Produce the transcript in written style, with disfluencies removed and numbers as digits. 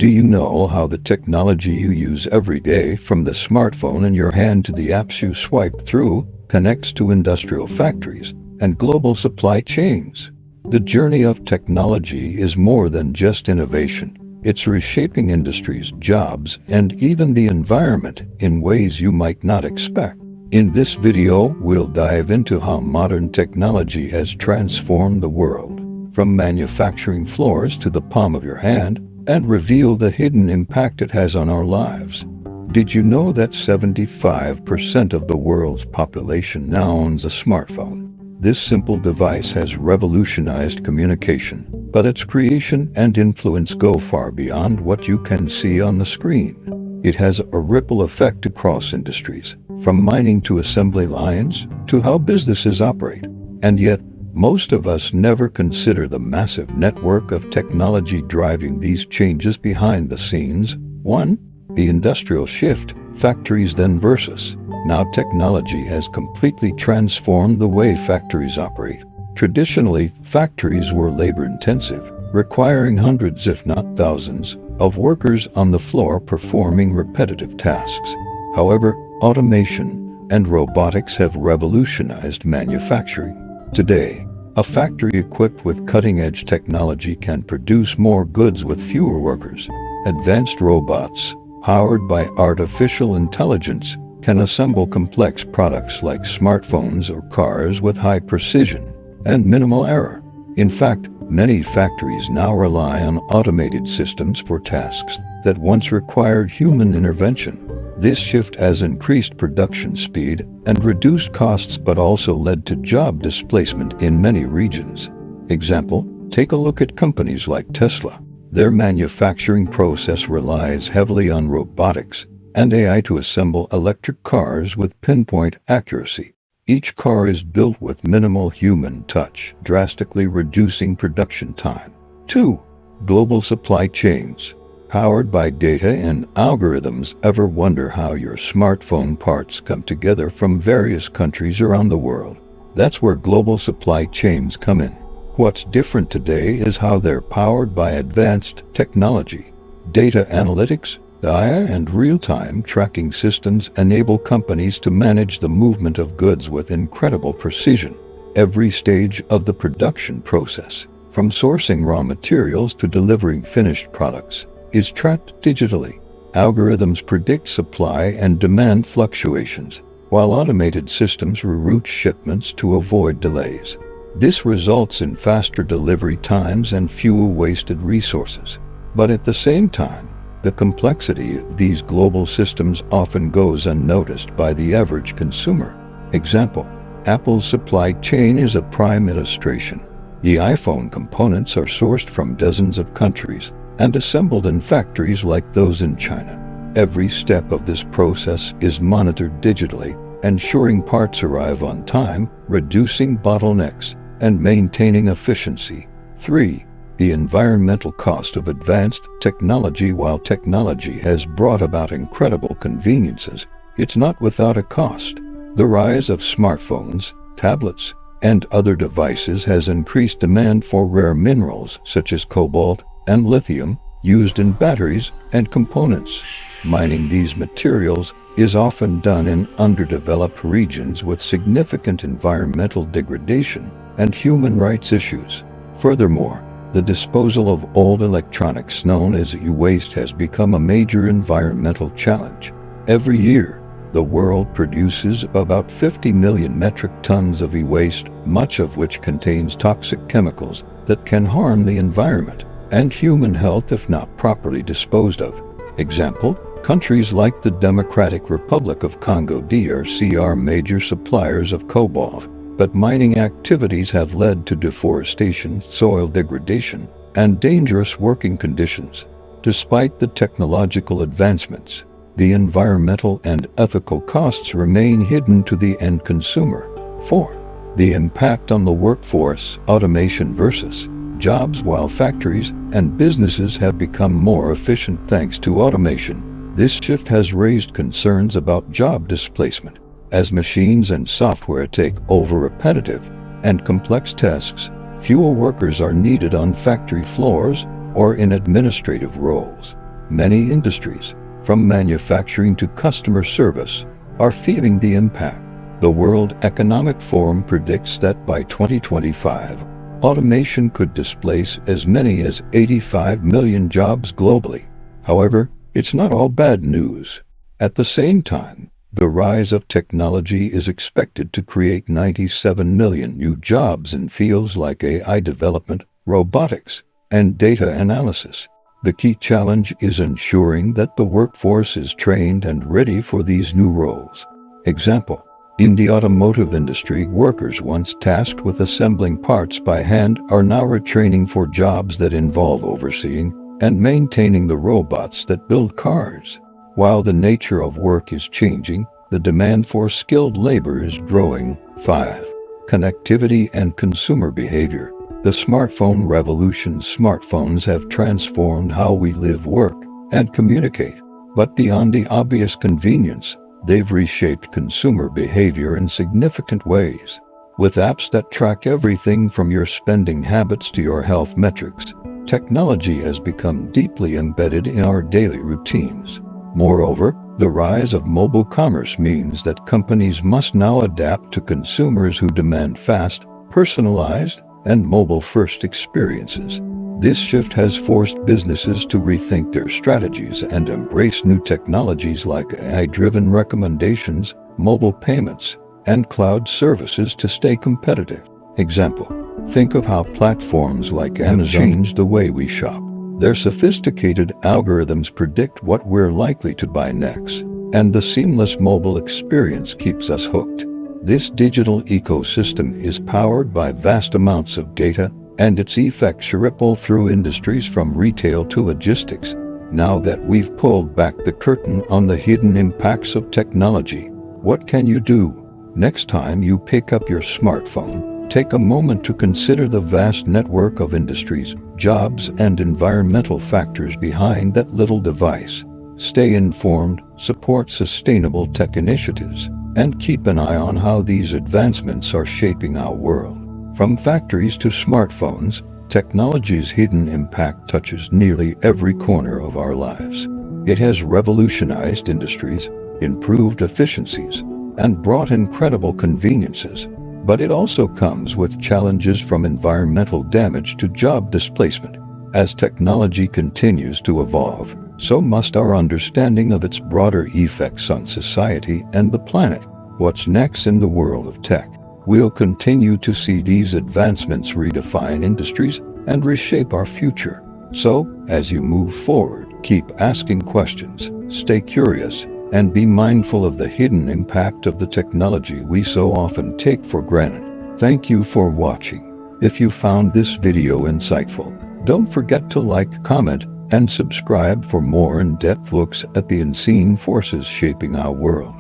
Do you know how the technology you use every day, from the smartphone in your hand to the apps you swipe through, connects to industrial factories and global supply chains? The journey of technology is more than just innovation. It's reshaping industries, jobs, and even the environment in ways you might not expect. In this video, we'll dive into how modern technology has transformed the world, from manufacturing floors to the palm of your hand, and reveal the hidden impact it has on our lives. Did you know that 75% of the world's population now owns a smartphone? This simple device has revolutionized communication, but its creation and influence go far beyond what you can see on the screen. It has a ripple effect across industries, from mining to assembly lines to how businesses operate. And yet, most of us never consider the massive network of technology driving these changes behind the scenes. 1. The industrial shift, factories then versus. Now technology has completely transformed the way factories operate. Traditionally, factories were labor-intensive, requiring hundreds if not thousands of workers on the floor performing repetitive tasks. However, automation and robotics have revolutionized manufacturing. Today, a factory equipped with cutting-edge technology can produce more goods with fewer workers. Advanced robots, powered by artificial intelligence, can assemble complex products like smartphones or cars with high precision and minimal error. In fact, many factories now rely on automated systems for tasks that once required human intervention. This shift has increased production speed and reduced costs, but also led to job displacement in many regions. Example, take a look at companies like Tesla. Their manufacturing process relies heavily on robotics and AI to assemble electric cars with pinpoint accuracy. Each car is built with minimal human touch, drastically reducing production time. 2. Global supply chains, powered by data and algorithms. Ever wonder how your smartphone parts come together from various countries around the world? That's where global supply chains come in. What's different today is how they're powered by advanced technology. Data analytics, AI, and real-time tracking systems enable companies to manage the movement of goods with incredible precision. Every stage of the production process, from sourcing raw materials to delivering finished products, is tracked digitally. Algorithms predict supply and demand fluctuations, while automated systems reroute shipments to avoid delays. This results in faster delivery times and fewer wasted resources. But at the same time, the complexity of these global systems often goes unnoticed by the average consumer. Example, Apple's supply chain is a prime illustration. The iPhone components are sourced from dozens of countries and assembled in factories like those in China. Every step of this process is monitored digitally, ensuring parts arrive on time, reducing bottlenecks, and maintaining efficiency. 3. The environmental cost of advanced technology. While technology has brought about incredible conveniences, it's not without a cost. The rise of smartphones, tablets, and other devices has increased demand for rare minerals such as cobalt and lithium, used in batteries and components. Mining these materials is often done in underdeveloped regions with significant environmental degradation and human rights issues. Furthermore, the disposal of old electronics, known as e-waste, has become a major environmental challenge. Every year, the world produces about 50 million metric tons of e-waste, much of which contains toxic chemicals that can harm the environment and human health if not properly disposed of. Example, countries like the Democratic Republic of Congo (DRC) are major suppliers of cobalt, but mining activities have led to deforestation, soil degradation, and dangerous working conditions. Despite the technological advancements, the environmental and ethical costs remain hidden to the end consumer. 4. The impact on the workforce, automation versus jobs. While factories and businesses have become more efficient thanks to automation, this shift has raised concerns about job displacement. As machines and software take over repetitive and complex tasks, fewer workers are needed on factory floors or in administrative roles. Many industries, from manufacturing to customer service, are feeling the impact. The World Economic Forum predicts that by 2025, automation could displace as many as 85 million jobs globally. However, it's not all bad news. At the same time, the rise of technology is expected to create 97 million new jobs in fields like AI development, robotics, and data analysis. The key challenge is ensuring that the workforce is trained and ready for these new roles. Example: in the automotive industry, workers once tasked with assembling parts by hand are now retraining for jobs that involve overseeing and maintaining the robots that build cars. While the nature of work is changing, the demand for skilled labor is growing. 5. Connectivity and consumer behavior. The smartphone revolution. Smartphones have transformed how we live, work, and communicate. But beyond the obvious convenience, they've reshaped consumer behavior in significant ways. With apps that track everything from your spending habits to your health metrics, technology has become deeply embedded in our daily routines. Moreover, the rise of mobile commerce means that companies must now adapt to consumers who demand fast, personalized, and mobile-first experiences. This shift has forced businesses to rethink their strategies and embrace new technologies like AI-driven recommendations, mobile payments, and cloud services to stay competitive. Example: think of how platforms like Amazon changed the way we shop. Their sophisticated algorithms predict what we're likely to buy next, and the seamless mobile experience keeps us hooked. This digital ecosystem is powered by vast amounts of data, and its effects ripple through industries from retail to logistics. Now that we've pulled back the curtain on the hidden impacts of technology, what can you do? Next time you pick up your smartphone, take a moment to consider the vast network of industries, jobs, and environmental factors behind that little device. Stay informed, support sustainable tech initiatives, and keep an eye on how these advancements are shaping our world. From factories to smartphones, technology's hidden impact touches nearly every corner of our lives. It has revolutionized industries, improved efficiencies, and brought incredible conveniences. But it also comes with challenges, from environmental damage to job displacement. As technology continues to evolve, so must our understanding of its broader effects on society and the planet. What's next in the world of tech? We'll continue to see these advancements redefine industries and reshape our future. So, as you move forward, keep asking questions, stay curious, and be mindful of the hidden impact of the technology we so often take for granted. Thank you for watching. If you found this video insightful, don't forget to like, comment, and subscribe for more in-depth looks at the unseen forces shaping our world.